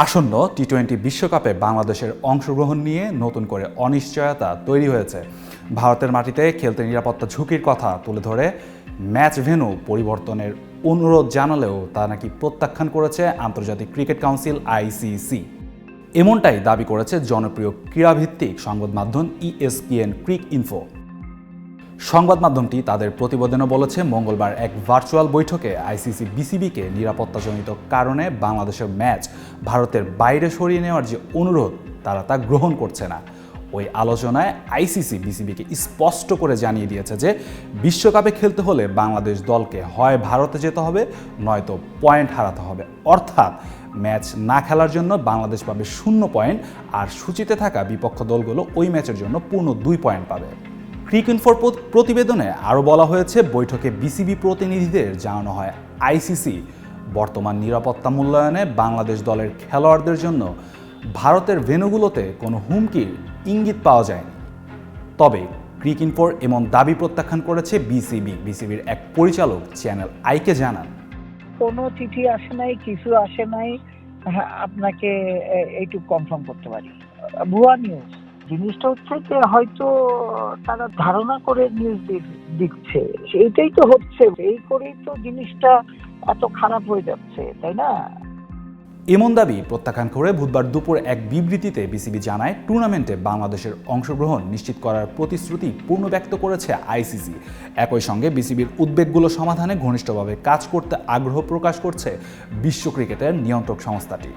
আসন্ন টি-20 বিশ্বকাপে বাংলাদেশের অংশগ্রহণ নিয়ে নতুন করে অনিশ্চয়তা তৈরি হয়েছে। ভারতের মাটিতে খেলতে নিরাপত্তা ঝুঁকির কথা তুলে ধরে ম্যাচ ভেন্যু পরিবর্তনের অনুরোধ জানালেও তা নাকি প্রত্যাখ্যান করেছে আন্তর্জাতিক ক্রিকেট কাউন্সিল আইসিসি। এমনটাই দাবি করেছে জনপ্রিয় ক্রীড়াভিত্তিক সংবাদ মাধ্যম ESPN ক্রিকইনফো। সংবাদ মাধ্যমটি তাদের প্রতিবেদনে বলেছে, মঙ্গলবার এক ভার্চুয়াল বৈঠকে আইসিসি বিসিবিকে নিরাপত্তাজনিত কারণে বাংলাদেশের ম্যাচ ভারতের বাইরে সরিয়ে নেওয়ার যে অনুরোধ তারা তা গ্রহণ করছে না। ওই আলোচনায় আইসিসি বিসিবিকে স্পষ্ট করে জানিয়ে দিয়েছে যে বিশ্বকাপে খেলতে হলে বাংলাদেশ দলকে হয় ভারতে যেতে হবে নয়তো পয়েন্ট হারাতে হবে, অর্থাৎ ম্যাচ না খেলার জন্য বাংলাদেশ পাবে 0 পয়েন্ট আর সূচিতে থাকা বিপক্ষ দলগুলো ওই ম্যাচের জন্য পূর্ণ 2 পয়েন্ট পাবে। ক্রিকইনফোর প্রতিবেদনে আরও বলা হয়েছে, বৈঠকে বিসিবি প্রতিনিধিদের জানানো হয় আইসিসি বর্তমান নিরাপত্তা মূল্যায়নে বাংলাদেশ দলের খেলোয়াড়দের জন্য ভারতের ভেন্যুগুলোতে কোনো হুমকির ইঙ্গিত পাওয়া যায়নি। তবে ক্রিকইনফোর এমন দাবি প্রত্যাখ্যান করেছে বিসিবির এক পরিচালক চ্যানেল আইকে জানান, কোনো চিঠি আসে নাই, কিছু আসে নাই, আপনাকে এইটুকু কনফার্ম করতে পারি। ভুয়া নিউজ। জিনিসটা হচ্ছে যে হয়তো তারা ধারণা করে নিউজ দিচ্ছে, এইটাই তো হচ্ছে, এই করেই তো জিনিসটা এত খারাপ হয়ে যাচ্ছে, তাই না? এমন দাবি প্রত্যাখ্যান করে বুধবার দুপুর এক বিবৃতিতে বিসিবি জানায়, টুর্নামেন্টে বাংলাদেশের অংশগ্রহণ নিশ্চিত করার প্রতিশ্রুতি পূর্ণ ব্যক্ত করেছে আইসিসি। একই সঙ্গে বিসিবির উদ্বেগগুলো সমাধানে ঘনিষ্ঠভাবে কাজ করতে আগ্রহ প্রকাশ করছে বিশ্ব ক্রিকেটের নিয়ন্ত্রক সংস্থাটি।